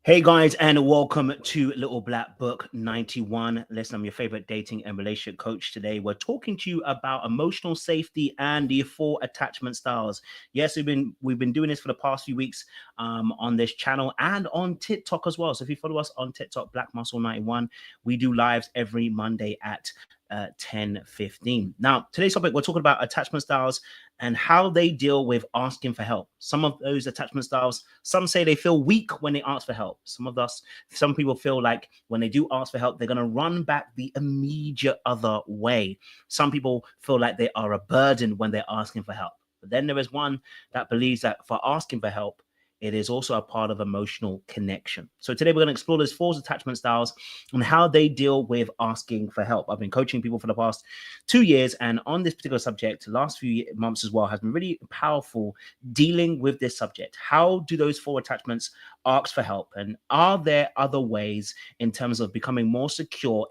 Hey guys, and welcome to Little Black Book 91. Listen, I'm your favorite dating and relationship coach. Today, we're talking to you about emotional safety and the 4 attachment styles. Yes, we've been doing this for the past few weeks on this channel and on TikTok as well. So if you follow us on TikTok, Black Muscle 91, we do lives every Monday at 10:15. Now, today's topic, we're talking about attachment styles and how they deal with asking for help. Some of those attachment styles, some say they feel weak when they ask for help. Some people feel like when they do ask for help, they're going to run back the immediate other way. Some people feel like they are a burden when they're asking for help. But then there is one that believes that for asking for help, it is also a part of emotional connection. So today we're going to explore those 4 attachment styles and how they deal with asking for help. I've been coaching people for the past 2 years, and on this particular subject, the last few months as well has been really powerful dealing with this subject. How do those 4 attachments ask for help, and are there other ways in terms of becoming more secure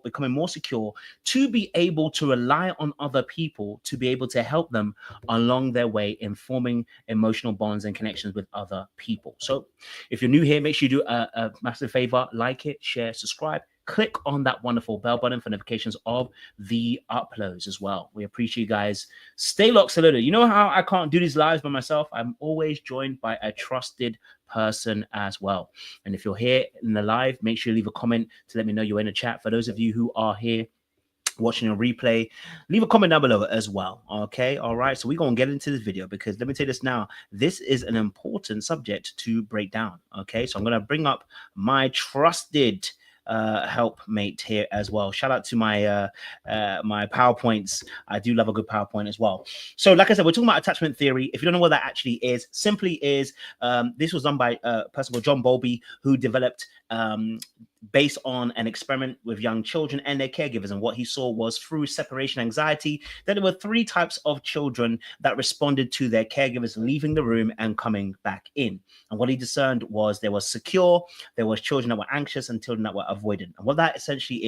becoming more secure to be able to rely on other people to be able to help them along their way in forming emotional bonds and connections with other people? So if you're new here, make sure you do a massive favor, like it, share, subscribe, click on that wonderful bell button for notifications of the uploads as well. We appreciate you guys. Stay locked, saluted. You know how I can't do these lives by myself? I'm always joined by a trusted person as well. And if you're here in the live, make sure you leave a comment to let me know you're in the chat. For those of you who are here watching a replay, leave a comment down below as well. Okay, all right, so we're gonna get into this video because let me tell you this now, this is an important subject to break down. Okay, so I'm gonna bring up my trusted helpmate here as well. Shout out to my my PowerPoints. I do love a good PowerPoint as well. So like I said, we're talking about attachment theory. If you don't know what that actually is, simply is this was done by a person called John Bowlby, who developed based on an experiment with young children and their caregivers. And what he saw was through separation anxiety that there were 3 types of children that responded to their caregivers leaving the room and coming back in. And what he discerned was there was secure, there was children that were anxious, and children that were avoidant. And what that essentially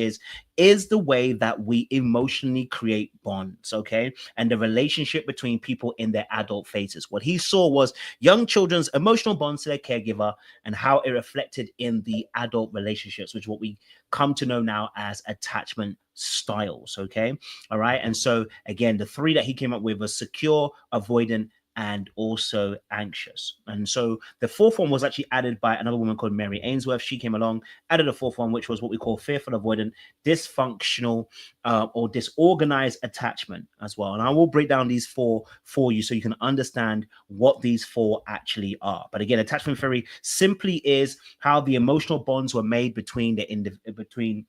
is the way that we emotionally create bonds, okay? And the relationship between people in their adult phases. What he saw was young children's emotional bonds to their caregiver and how it reflected in the adult relationships, which is what we come to know now as attachment styles. Okay, all right. And so again, the 3 that he came up with was secure, avoidant, and also anxious. And so the 4th one was actually added by another woman called Mary Ainsworth. She came along, added a 4th one, which was what we call fearful, avoidant, dysfunctional, or disorganized attachment as well. And I will break down these 4 for you so you can understand what these 4 actually are. But again, attachment theory simply is how the emotional bonds were made between between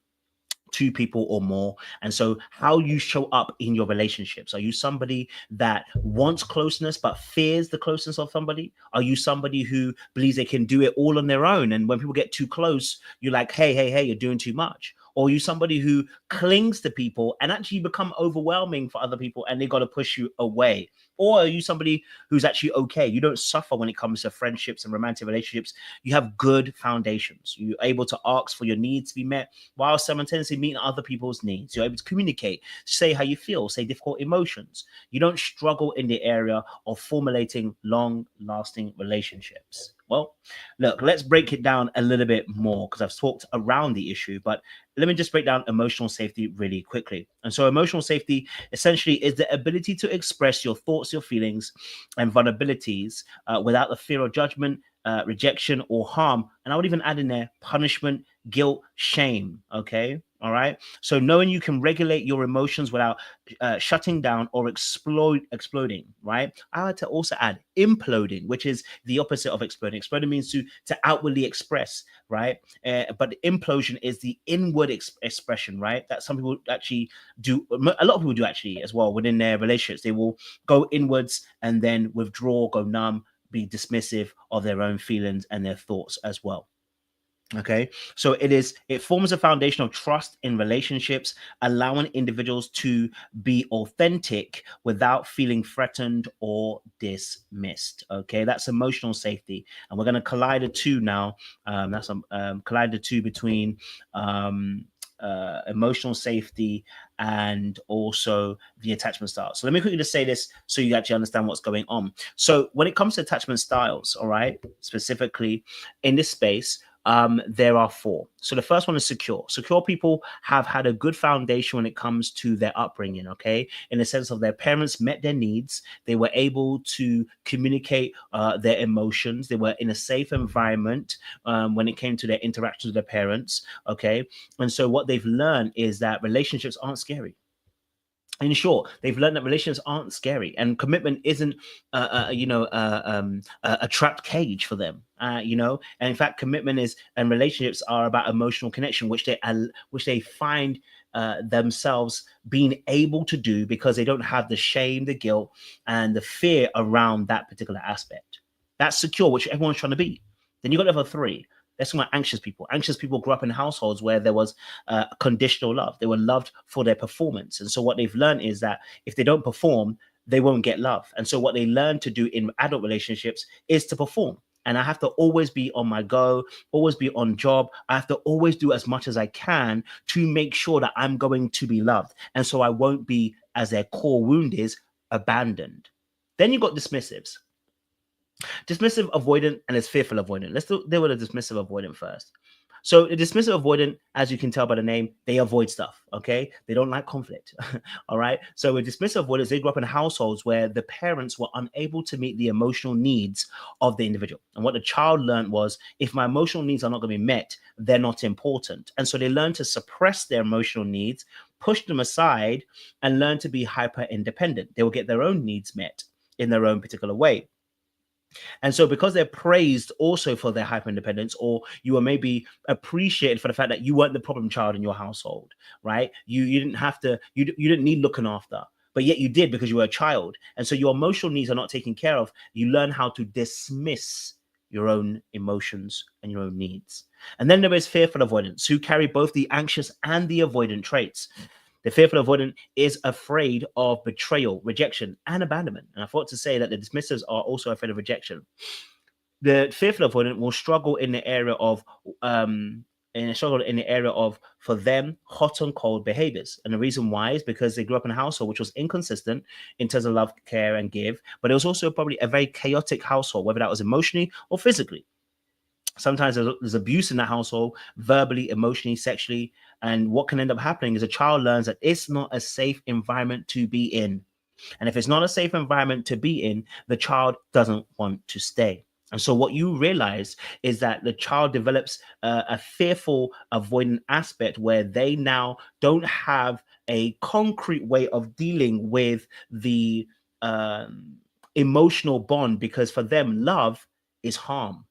2 people or more. And so how you show up in your relationships. Are you somebody that wants closeness but fears the closeness of somebody? Are you somebody who believes they can do it all on their own, and when people get too close, you're like, hey, you're doing too much? Or are you somebody who clings to people and actually become overwhelming for other people and they got to push you away? Or are you somebody who's actually okay? You don't suffer when it comes to friendships and romantic relationships. You have good foundations. You're able to ask for your needs to be met while simultaneously meeting other people's needs. You're able to communicate, say how you feel, say difficult emotions. You don't struggle in the area of formulating long-lasting relationships. Well, look, let's break it down a little bit more because I've talked around the issue, but let me just break down emotional safety really quickly. And so emotional safety essentially is the ability to express your thoughts, your feelings, and vulnerabilities without the fear of judgment, rejection, or harm. And I would even add in there punishment, guilt, shame. Okay. All right. So knowing you can regulate your emotions without shutting down or exploding. Right. I had to also add imploding, which is the opposite of exploding. Exploding means to outwardly express. Right. But implosion is the inward expression. Right. That some people actually do. A lot of people do actually as well within their relationships. They will go inwards and then withdraw, go numb, be dismissive of their own feelings and their thoughts as well. Okay, so it forms a foundation of trust in relationships, allowing individuals to be authentic without feeling threatened or dismissed. Okay, that's emotional safety, and we're going to collide the two now. That's collide the two between um, emotional safety and also the attachment styles. So let me quickly just say this so you actually understand what's going on. So when it comes to attachment styles, all right, specifically in this space, there are four. So the first one is secure. Secure people have had a good foundation when it comes to their upbringing, okay? In the sense of their parents met their needs, they were able to communicate their emotions, they were in a safe environment when it came to their interactions with their parents, okay? And so what they've learned is that relationships aren't scary. In short, they've learned that relationships aren't scary, and commitment isn't, a trapped cage for them. And in fact, commitment is and relationships are about emotional connection, which they find themselves being able to do because they don't have the shame, the guilt, and the fear around that particular aspect. That's secure, which everyone's trying to be. Then you got level three. Let's talk about anxious people. Anxious people grew up in households where there was conditional love. They were loved for their performance. And so what they've learned is that if they don't perform, they won't get love. And so what they learn to do in adult relationships is to perform. And I have to always be on my go, always be on job. I have to always do as much as I can to make sure that I'm going to be loved. And so I won't be, as their core wound is, abandoned. Then you've got dismissives. Dismissive avoidant and is fearful avoidant. Let's deal with a dismissive avoidant first. So a dismissive avoidant, as you can tell by the name, they avoid stuff. Okay, they don't like conflict. All right. So with dismissive avoidants, they grew up in households where the parents were unable to meet the emotional needs of the individual. And what the child learned was, if my emotional needs are not going to be met, they're not important. And so they learn to suppress their emotional needs, push them aside, and learn to be hyper independent. They will get their own needs met in their own particular way. And so, because they're praised also for their hyper independence, or you were maybe appreciated for the fact that you weren't the problem child in your household, right? You didn't have to, you didn't need looking after, but yet you did because you were a child. And so, your emotional needs are not taken care of. You learn how to dismiss your own emotions and your own needs. And then there is fearful avoidance, who carry both the anxious and the avoidant traits. The fearful avoidant is afraid of betrayal, rejection, and abandonment. And I thought to say that the dismissives are also afraid of rejection. The fearful avoidant will struggle in the area of for them hot and cold behaviors. And the reason why is because they grew up in a household which was inconsistent in terms of love, care, and give, but it was also probably a very chaotic household, whether that was emotionally or physically. Sometimes there's abuse in that household, verbally, emotionally, sexually. And what can end up happening is a child learns that it's not a safe environment to be in. And if it's not a safe environment to be in, the child doesn't want to stay. And so what you realize is that the child develops a fearful, avoidant aspect where they now don't have a concrete way of dealing with the emotional bond, because for them, love is harm.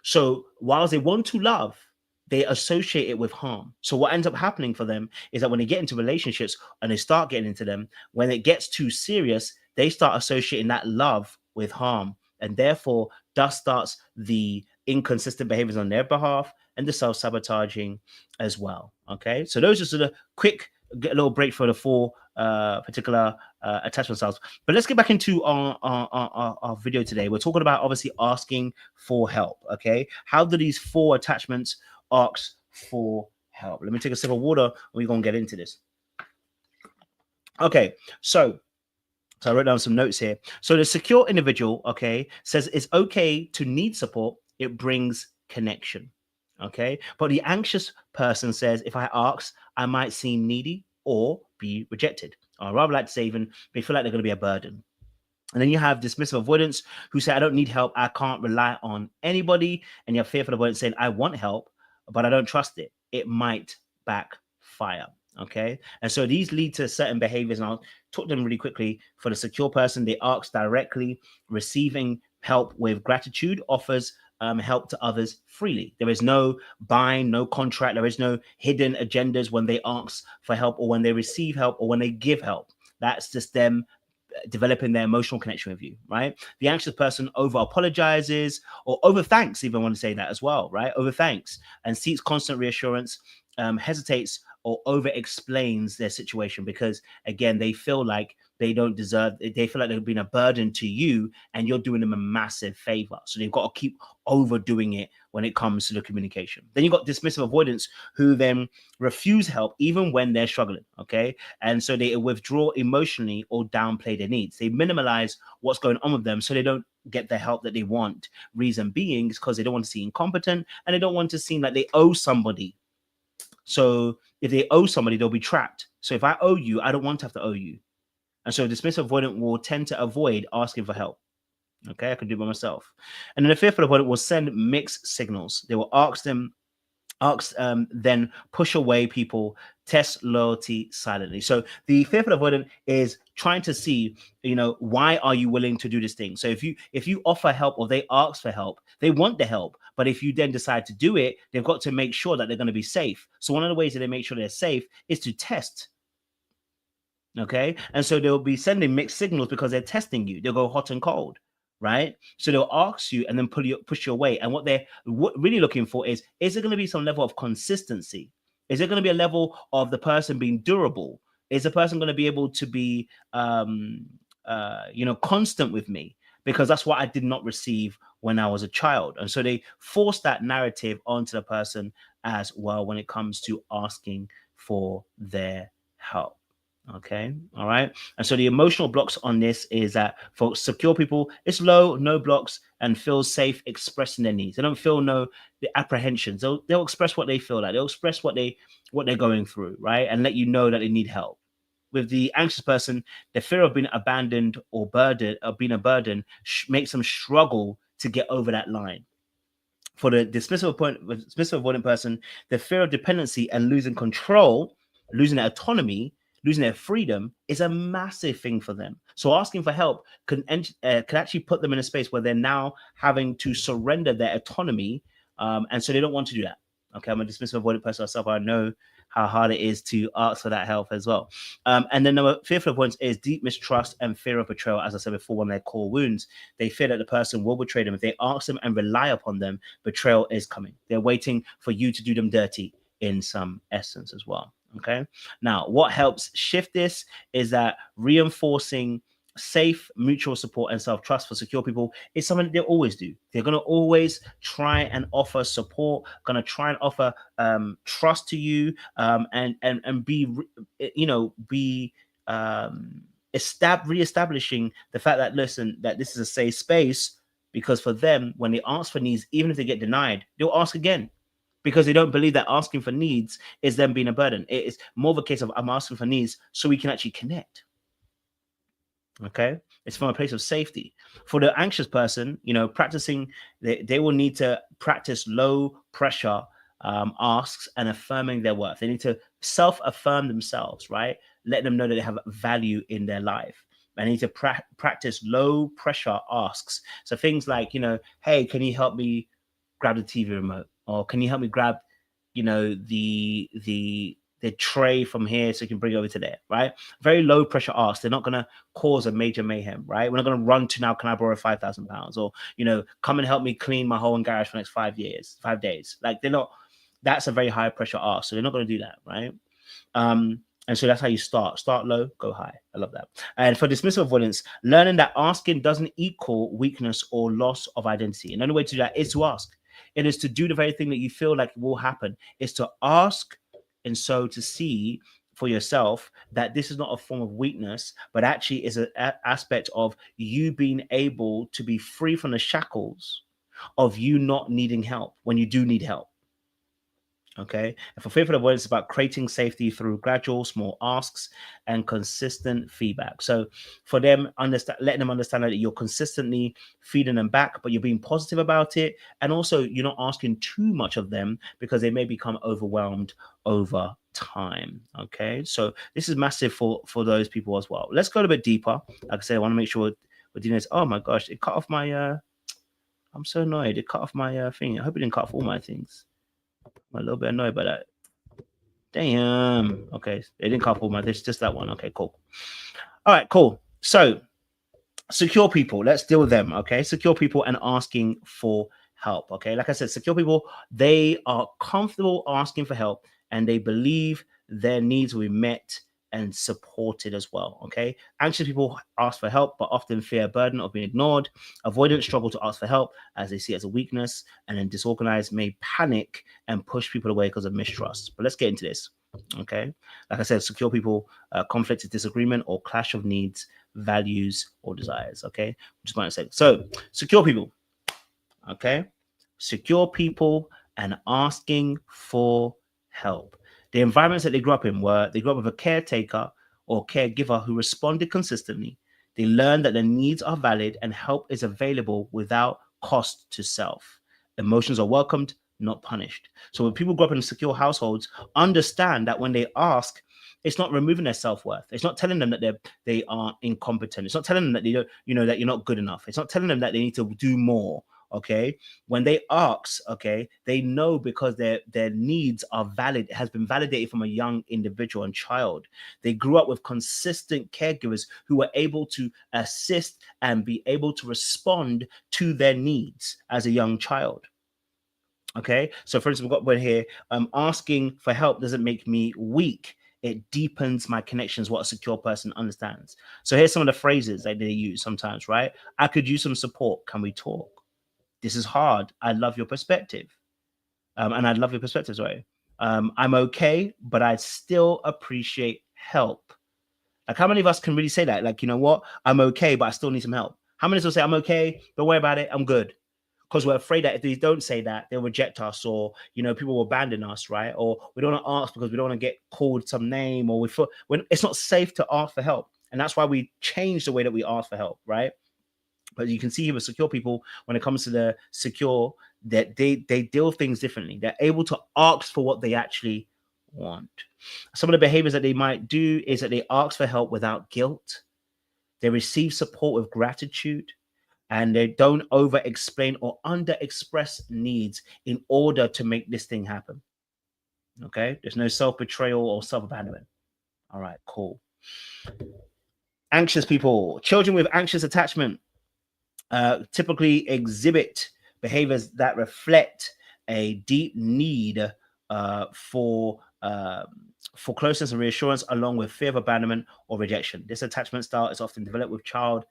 So whilst they want to love, they associate it with harm. So what ends up happening for them is that when they get into relationships and they start getting into them, when it gets too serious, they start associating that love with harm. And therefore, thus starts the inconsistent behaviors on their behalf and the self-sabotaging as well. Okay. So those are sort of quick, get a little break for the four particular attachment styles. But let's get back into our video today. We're talking about obviously asking for help. Okay. How do these four attachments ask for help? Let me take a sip of water and we're going to get into this. Okay. So I wrote down some notes here. So the secure individual, okay, says it's okay to need support. It brings connection. Okay. But the anxious person says, if I ask, I might seem needy or be rejected. Or I'd rather like to say even they feel like they're going to be a burden. And then you have dismissive avoidance who say, I don't need help. I can't rely on anybody. And you have fearful avoidance saying, I want help, but I don't trust it. It might backfire. fire. Okay. And so these lead to certain behaviors, and I'll talk them really quickly. For the secure person, they ask directly, receiving help with gratitude, offers help to others freely. There is no bind, no contract. There is no hidden agendas when they ask for help or when they receive help or when they give help. That's just them developing their emotional connection with you, right? The anxious person over apologizes or over thanks, even want to say that as well, right? Over thanks and seeks constant reassurance, hesitates or over explains their situation because, again, they feel like they don't deserve, they feel like they've been a burden to you and you're doing them a massive favor. So they've got to keep overdoing it when it comes to the communication. Then you've got dismissive avoidance who then refuse help even when they're struggling, okay? And so they withdraw emotionally or downplay their needs. They minimize what's going on with them so they don't get the help that they want. Reason being is because they don't want to seem incompetent and they don't want to seem like they owe somebody. So if they owe somebody, they'll be trapped. So if I owe you, I don't want to have to owe you. And so dismissive avoidant will tend to avoid asking for help. Okay, I can do it by myself. And then the fearful avoidant will send mixed signals. They will then push away people, test loyalty silently. So the fearful avoidant is trying to see, why are you willing to do this thing? So if you offer help or they ask for help, they want the help. But if you then decide to do it, they've got to make sure that they're going to be safe. So one of the ways that they make sure they're safe is to test. Okay. And so they'll be sending mixed signals because they're testing you. They'll go hot and cold. Right. So they'll ask you and then push you away. And what they're really looking for is there going to be some level of consistency? Is there going to be a level of the person being durable? Is the person going to be able to be, constant with me? Because that's what I did not receive when I was a child. And so they force that narrative onto the person as well when it comes to asking for their help. Okay. All right. And so the emotional blocks on this is that for secure people, it's low, no blocks, and feel safe expressing their needs. They don't feel the apprehensions. They'll express what they feel like. They'll express what they're going through, right? And let you know that they need help. With the anxious person, the fear of being abandoned or being a burden makes them struggle to get over that line. For the dismissive avoidant person, the fear of dependency and losing control, losing their autonomy, losing their freedom is a massive thing for them. So asking for help can actually put them in a space where they're now having to surrender their autonomy, and so they don't want to do that. Okay, I'm a dismissive avoidant person myself. I know how hard it is to ask for that help as well. And then the fearful avoidance is deep mistrust and fear of betrayal. As I said before, one of their core wounds. They fear that the person will betray them. If they ask them and rely upon them, betrayal is coming. They're waiting for you to do them dirty in some essence as well. Okay. Now, what helps shift this is that reinforcing safe mutual support and self-trust for secure people is something that they'll always do. They're going to always try and offer support, going to try and offer trust to you, and be reestablishing the fact that, listen, that this is a safe space, because for them, when they ask for needs, even if they get denied, they'll ask again. Because they don't believe that asking for needs is them being a burden. It is more of a case of, I'm asking for needs so we can actually connect. Okay. It's from a place of safety. For the anxious person, practicing, they will need to practice low pressure asks and affirming their worth. They need to self-affirm themselves, right? Let them know that they have value in their life. I need to practice low pressure asks. So things like, hey, can you help me grab the TV remote? Or can you help me grab, the tray from here so you can bring it over to there, right? Very low pressure ask. They're not going to cause a major mayhem, right? We're not going to run to, now, can I borrow £5,000? Or, come and help me clean my whole garage for the next 5 days. Like, they're not, that's a very high pressure ask. So they're not going to do that, right? And so that's how you start. Start low, go high. I love that. And for dismissive avoidance, learning that asking doesn't equal weakness or loss of identity. And the only way to do that is to ask. It is to do the very thing that you feel like will happen. It's to ask, and so to see for yourself that this is not a form of weakness, but actually is an aspect of you being able to be free from the shackles of you not needing help when you do need help. Okay. And for fearful avoidance, it's about creating safety through gradual, small asks and consistent feedback. So for them, letting them understand that you're consistently feeding them back, but you're being positive about it. And also, you're not asking too much of them because they may become overwhelmed over time. Okay. So this is massive for those people as well. Let's go a little bit deeper. Like I said, I want to make sure we're doing this. Oh my gosh, it cut off my I'm so annoyed. It cut off my thing. I hope it didn't cut off all my things. I'm a little bit annoyed by that. Damn. Okay. It didn't cut off all my. This just that one. Okay, cool. All right, cool. So secure people. Let's deal with them. Okay. Secure people and asking for help. Okay. Like I said, secure people, they are comfortable asking for help and they believe their needs will be met and supported as well. Okay. Anxious people ask for help, but often fear a burden of being ignored. Avoidant struggle to ask for help as they see it as a weakness, and then disorganized may panic and push people away because of mistrust. But let's get into this. Okay. Like I said, secure people, conflict is disagreement or clash of needs, values, or desires. Okay. Just want to say so. Secure people. Okay. Secure people and asking for help. The environments that they grew up in were they grew up with a caretaker or caregiver who responded consistently. They learned that their needs are valid and help is available without cost to self. Emotions are welcomed, not punished. So when people grow up in secure households, understand that when they ask, it's not removing their self-worth. It's not telling them that they are incompetent. It's not telling them that they don't, that you're not good enough. It's not telling them that they need to do more. Okay. When they ask, okay, they know because their needs are valid. It has been validated from a young individual and child. They grew up with consistent caregivers who were able to assist and be able to respond to their needs as a young child. Okay. So for instance, we've got one here. Asking for help doesn't make me weak. It deepens my connections, what a secure person understands. So here's some of the phrases that they use sometimes, right? I could use some support. Can we talk? This is hard. I love your perspective. And I love your perspective, sorry. I'm okay, but I still appreciate help. Like, how many of us can really say that? Like, you know what? I'm okay, but I still need some help. How many of us will say, I'm okay, don't worry about it, I'm good? Because we're afraid that if they don't say that, they'll reject us, or people will abandon us, right? Or we don't want to ask because we don't want to get called some name, or we feel when it's not safe to ask for help. And that's why we change the way that we ask for help, right? But you can see here with secure people, when it comes to the secure, that they deal things differently. They're able to ask for what they actually want. Some of the behaviors that they might do is that they ask for help without guilt. They receive support with gratitude, and they don't over explain or under express needs in order to make this thing happen. Okay. There's no self betrayal or self abandonment. All right, cool. Anxious people, children with anxious attachment typically exhibit behaviors that reflect a deep need for closeness and reassurance, along with fear of abandonment or rejection. This attachment style is often developed with child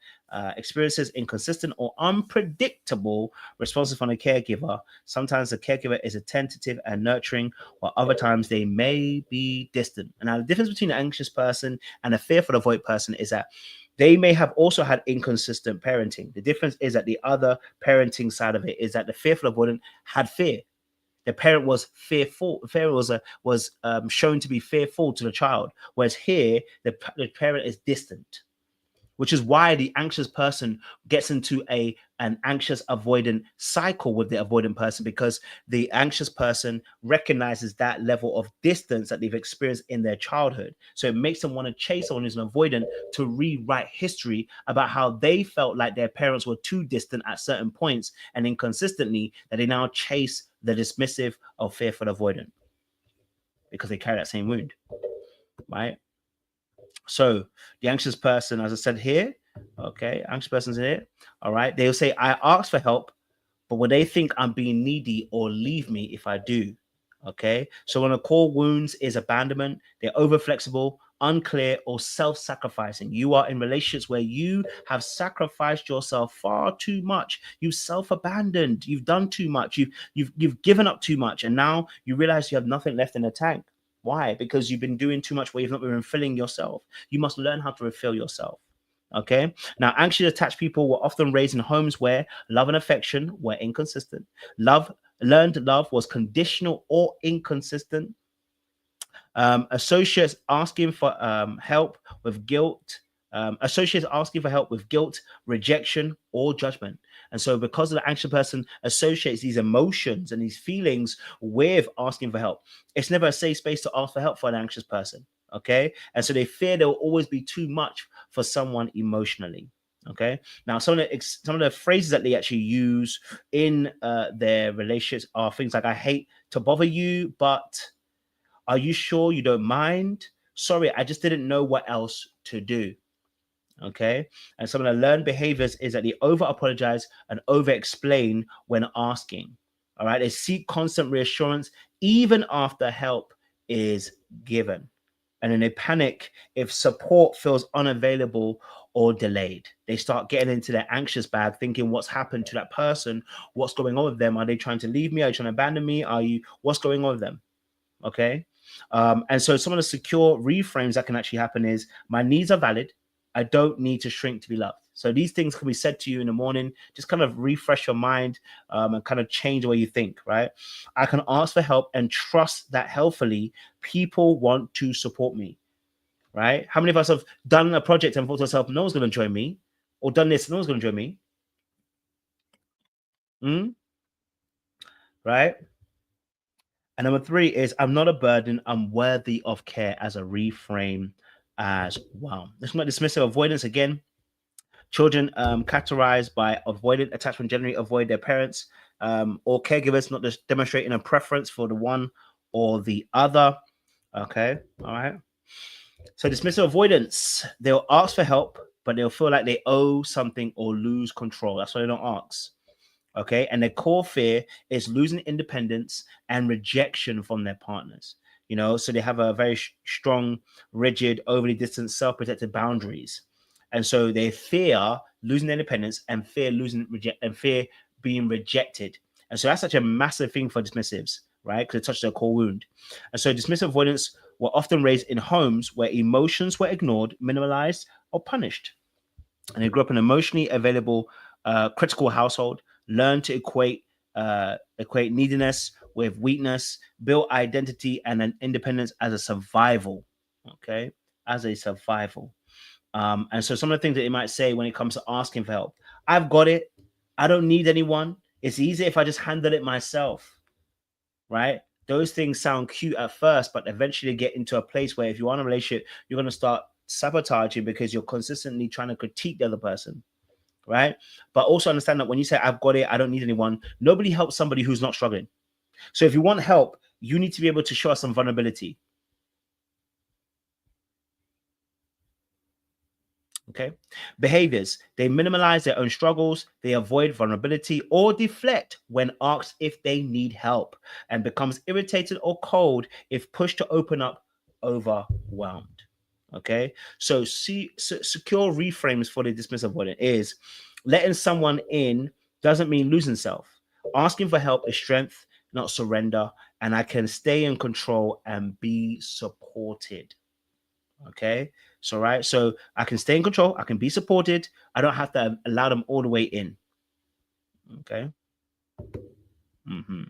experiences inconsistent or unpredictable responses from a caregiver. Sometimes the caregiver is attentive and nurturing, while other times they may be distant. And now the difference between an anxious person and a fearful avoid person is that they may have also had inconsistent parenting. The difference is that the other parenting side of it is that the fearful avoidant had fear. The parent was fearful. The parent was shown to be fearful to the child, whereas here the parent is distant, which is why the anxious person gets into an anxious avoidant cycle with the avoidant person, because the anxious person recognizes that level of distance that they've experienced in their childhood. So it makes them want to chase someone who's an avoidant to rewrite history about how they felt like their parents were too distant at certain points and inconsistently, that they now chase the dismissive or fearful avoidant because they carry that same wound, right? So the anxious person, as I said here, okay, anxious person's in it. All right. They'll say, I ask for help, but will they think I'm being needy or leave me if I do? Okay. So when a core wounds is abandonment, they're over flexible, unclear, or self-sacrificing. You are in relationships where you have sacrificed yourself far too much. You self-abandoned. You've done too much. You've given up too much, and now you realize you have nothing left in the tank. Why? Because you've been doing too much where you've not been refilling yourself. You must learn how to refill yourself. Okay. Now, anxiously attached people were often raised in homes where love and affection were inconsistent. Love Learned love was conditional or inconsistent. Associates asking for help with guilt. Associates asking for help with guilt, rejection, or judgment. And so, because of the anxious person associates these emotions and these feelings with asking for help, it's never a safe space to ask for help for an anxious person. Okay. And so they fear there will always be too much for someone emotionally. Okay. Now, some of the phrases that they actually use in their relationships are things like, I hate to bother you, but are you sure you don't mind? Sorry, I just didn't know what else to do. Okay. And some of the learned behaviors is that they over apologize and over explain when asking. All right. They seek constant reassurance even after help is given. And then they panic if support feels unavailable or delayed. They start getting into their anxious bag, thinking what's happened to that person, what's going on with them. Are they trying to leave me? Are you trying to abandon me? What's going on with them? Okay. And so some of the secure reframes that can actually happen is my needs are valid. I don't need to shrink to be loved. So these things can be said to you in the morning, just kind of refresh your mind and kind of change the way you think, right? I can ask for help and trust that healthily people want to support me, right? How many of us have done a project and thought to ourselves, no one's going to join me, or done this, no one's going to join me, right? And number three is I'm not a burden, I'm worthy of care as a reframe as well. Let's not dismissive avoidance again. Children categorized by avoidant attachment generally avoid their parents or caregivers, not just demonstrating a preference for the one or the other. Okay, all right. So dismissive avoidance, they'll ask for help, but they'll feel like they owe something or lose control. That's why they don't ask. Okay. And their core fear is losing independence and rejection from their partners. So they have a very strong, rigid, overly distant, self-protected boundaries. And so they fear losing their independence and fear being rejected. And so that's such a massive thing for dismissives, right? Because it touches their core wound. And so dismissive avoidance were often raised in homes where emotions were ignored, minimalized, or punished. And they grew up in an emotionally available, critical household, learned to equate neediness with weakness, build identity and an independence as a survival. Okay, as a survival. And so some of the things that they might say when it comes to asking for help, I've got it. I don't need anyone. It's easier if I just handle it myself. Right? Those things sound cute at first, but eventually get into a place where if you want a relationship, you're going to start sabotaging because you're consistently trying to critique the other person. Right? But also understand that when you say, I've got it, I don't need anyone, nobody helps somebody who's not struggling. So if you want help, you need to be able to show us some vulnerability. Okay. Behaviors. They minimize their own struggles. They avoid vulnerability or deflect when asked if they need help and becomes irritated or cold if pushed to open up, overwhelmed. Okay. So secure reframes for the dismissive avoidant is letting someone in doesn't mean losing self. Asking for help is strength, not surrender. And I can stay in control and be supported. Okay. So, right. So I can stay in control. I can be supported. I don't have to allow them all the way in. Okay. Mm-hmm.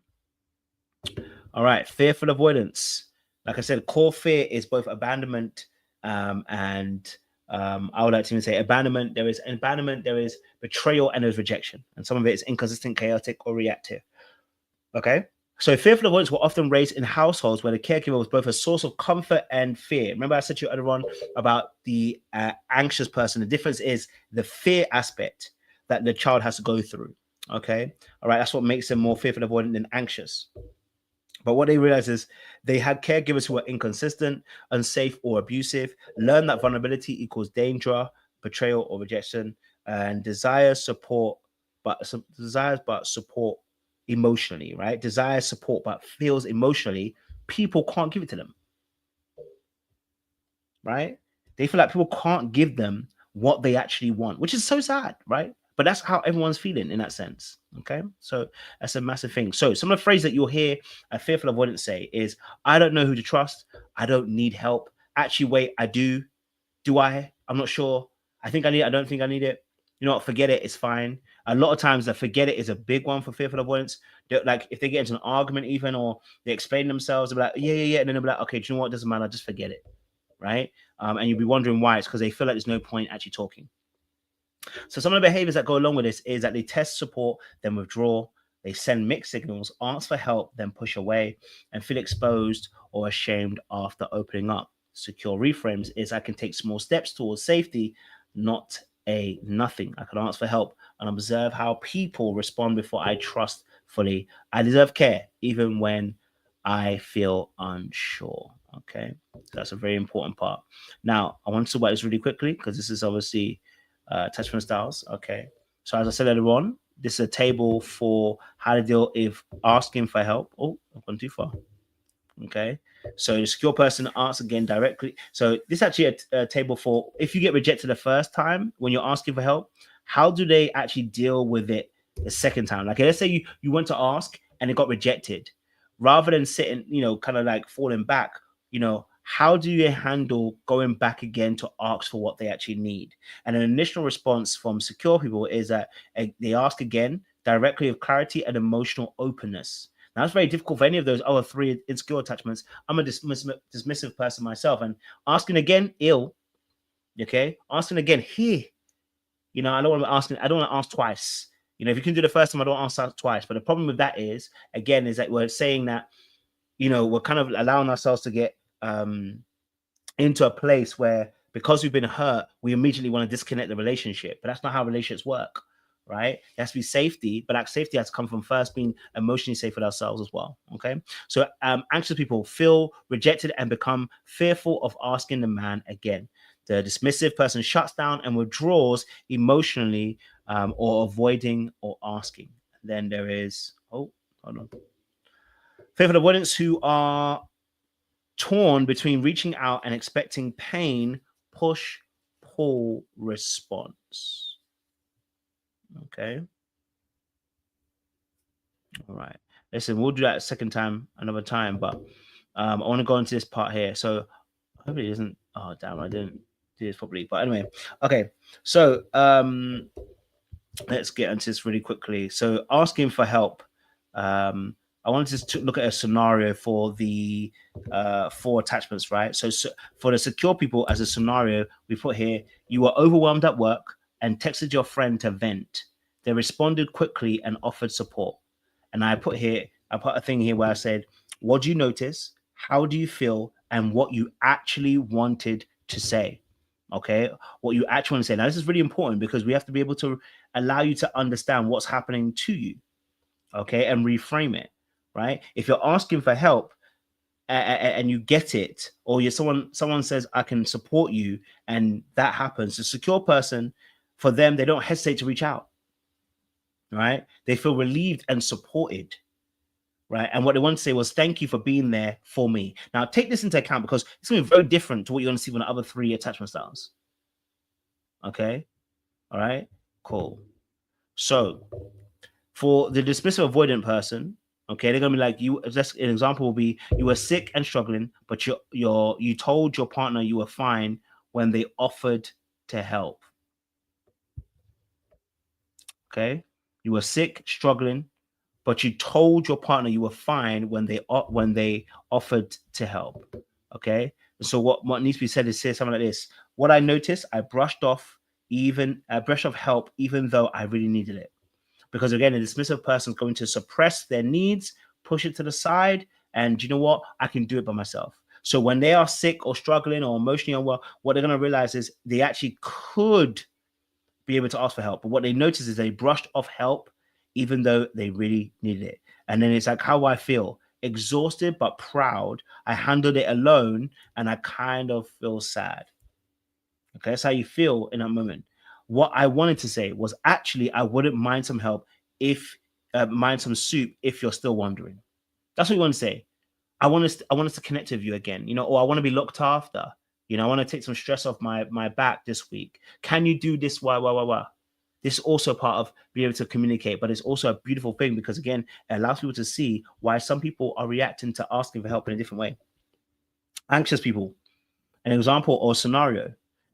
All right. Fearful avoidance. Like I said, core fear is both abandonment and I would like to even say abandonment. There is abandonment, there is betrayal, and there's rejection. And some of it is inconsistent, chaotic, or reactive. Okay. So fearful avoidance were often raised in households where the caregiver was both a source of comfort and fear. Remember I said to you earlier on about the anxious person. The difference is the fear aspect that the child has to go through. Okay. All right. That's what makes them more fearful avoidant than anxious. But what they realized is they had caregivers who were inconsistent, unsafe, or abusive, learned that vulnerability equals danger, betrayal, or rejection, and desires but support emotionally, right? Desires support but feels emotionally, people can't give it to them. Right? They feel like people can't give them what they actually want, which is so sad, right? But that's how everyone's feeling in that sense. Okay. So that's a massive thing. So some of the phrases that you'll hear a fearful avoidance say is, I don't know who to trust. I don't need help. Actually, wait, I do. Do I? I'm not sure. I think I need it. I don't think I need it. you know what, forget it, it's fine. A lot of times the forget it is a big one for fearful avoidance. Like if they get into an argument even, or they explain themselves, they'll be like, yeah. And then they'll be like, okay, do you know what? It doesn't matter. Just forget it. Right. And you'll be wondering why. It's because they feel like there's no point actually talking. So some of the behaviors that go along with this is that they test support, then withdraw. They send mixed signals, ask for help, then push away, and feel exposed or ashamed after opening up. Secure reframes is I can take small steps towards safety, not a nothing. I can ask for help and observe how people respond before I trust fully. I deserve care, even when I feel unsure. Okay, that's a very important part. Now, I want to talk about this really quickly because this is obviously attachment styles. Okay, so as I said earlier on, this is a table for how to deal with asking for help. Oh, I've gone too far. Okay, so the secure person asks again directly. So this is actually a table for if you get rejected the first time when you're asking for help, how do they actually deal with it the second time? Like, let's say you went to ask and it got rejected, rather than sitting, kind of like falling back, how do you handle going back again to ask for what they actually need? And an initial response from secure people is that they ask again directly with clarity and emotional openness. Now, it's very difficult for any of those other three insecure attachments. I'm a dismissive person myself, and asking again, ill. Okay, asking again, here. I don't want to ask. I don't want to ask twice. If you can do the first time, I don't ask twice. But the problem with that is that we're saying that, we're kind of allowing ourselves to get into a place where, because we've been hurt, we immediately want to disconnect the relationship. But that's not how relationships work, right? It has to be safety, but that safety has to come from first being emotionally safe with ourselves as well. Okay, so anxious people feel rejected and become fearful of asking the man again. The dismissive person shuts down and withdraws emotionally, or avoiding or asking. Then there is fearful avoidance, who are torn between reaching out and expecting pain, push, pull response. Okay. All right. Listen, we'll do that a second time, another time, but I want to go into this part here. So hopefully it isn't. Oh, damn, I didn't do this properly. But anyway, okay. So let's get into this really quickly. So asking for help. I wanted to look at a scenario for the 4 attachments, right? So for the secure people, as a scenario, we put here, you were overwhelmed at work and texted your friend to vent. They responded quickly and offered support. And I put a thing here where I said, what do you notice? How do you feel? And what you actually wanted to say. Okay, what you actually want to say. Now, this is really important because we have to be able to allow you to understand what's happening to you. Okay, and reframe it. Right? If you're asking for help and you get it, or someone says, I can support you, and that happens, the secure person, for them, they don't hesitate to reach out. Right? They feel relieved and supported. Right? And what they want to say was, thank you for being there for me. Now, take this into account because it's going to be very different to what you're going to see from the other 3 attachment styles. Okay? All right? Cool. So, for the dismissive avoidant person, okay, they're gonna be like, you. Just an example will be, you were sick and struggling, but you told your partner you were fine when they offered to help. Okay, you were sick, struggling, but you told your partner you were fine when they offered to help. Okay, so what needs to be said is say something like this: what I noticed, I brushed off help, even though I really needed it. Because again, a dismissive person is going to suppress their needs, push it to the side, and you know what? I can do it by myself. So when they are sick or struggling or emotionally unwell, what they're going to realize is they actually could be able to ask for help. But what they notice is they brushed off help, even though they really needed it. And then it's like, how I feel? Exhausted but proud. I handled it alone, and I kind of feel sad. Okay, that's how you feel in that moment. What I wanted to say was, actually, I wouldn't mind some help if mind some soup if you're still wondering. That's what you want to say. I want us to connect with you again, or I want to be looked after. I want to take some stress off my back this week. Can you do this? Why? This is also part of being able to communicate, but it's also a beautiful thing because, again, it allows people to see why some people are reacting to asking for help in a different way. Anxious people, an example or scenario.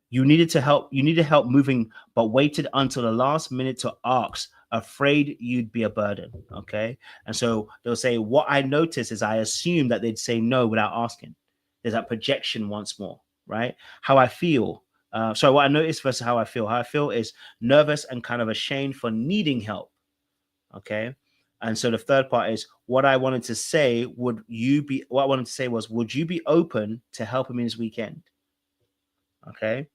You needed to help. You needed help moving, but waited until the last minute to ask, afraid you'd be a burden. Okay. And so they'll say, what I noticed is I assumed that they'd say no without asking. There's that projection once more, right? How I feel. So what I noticed versus how I feel. How I feel is nervous and kind of ashamed for needing help. Okay. And so the third part is what I wanted to say. What I wanted to say was, would you be open to helping me this weekend? Okay.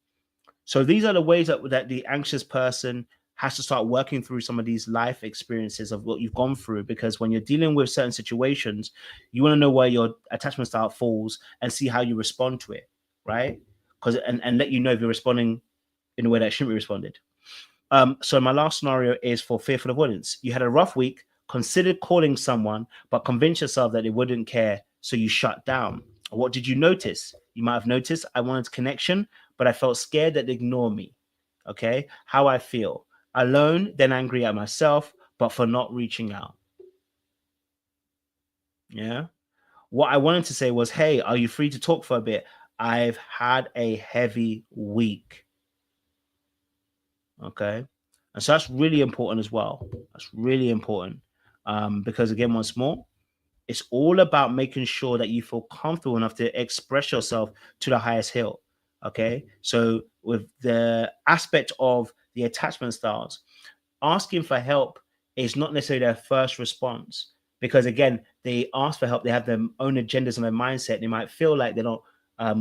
So these are the ways that the anxious person has to start working through some of these life experiences of what you've gone through. Because when you're dealing with certain situations, you want to know where your attachment style falls and see how you respond to it, right? Because and let you know if you're responding in a way that shouldn't be responded. So my last scenario is for fearful avoidance. You had a rough week, considered calling someone, but convinced yourself that they wouldn't care, so you shut down. What did you notice? You might have noticed I wanted connection, but I felt scared that they'd ignore me. Okay, how I feel. Alone, then angry at myself, but for not reaching out. Yeah. What I wanted to say was, hey, are you free to talk for a bit? I've had a heavy week. Okay. And so that's really important as well. That's really important. Because again, once more, it's all about making sure that you feel comfortable enough to express yourself to the highest hill. Okay. So with the aspect of the attachment styles, asking for help is not necessarily their first response, because again, they ask for help, they have their own agendas and their mindset. They might feel like they're not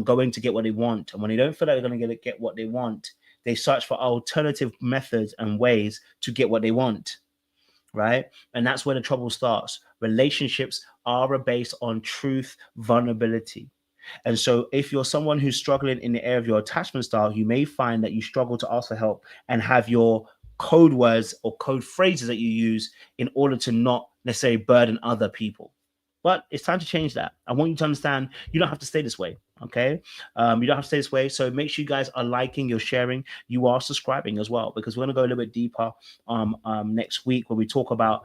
going to get what they want, and when they don't feel like they're going to get what they want, they search for alternative methods and ways to get what they want, right? And that's where the trouble starts. Relationships are based on truth, vulnerability. And so, if you're someone who's struggling in the area of your attachment style, you may find that you struggle to ask for help and have your code words or code phrases that you use in order to not necessarily burden other people. But it's time to change that. I want you to understand you don't have to stay this way. Okay. You don't have to stay this way. So make sure you guys are liking, you're sharing, you are subscribing as well, because we're going to go a little bit deeper next week where we talk about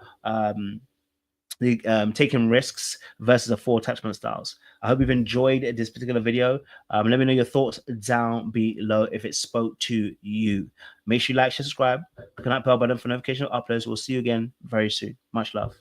the taking risks versus the 4 attachment styles. I hope you've enjoyed this particular video. Let me know your thoughts down below if it spoke to you. Make sure you like, share, subscribe, click on that bell button for notification of uploads. We'll see you again very soon. Much love.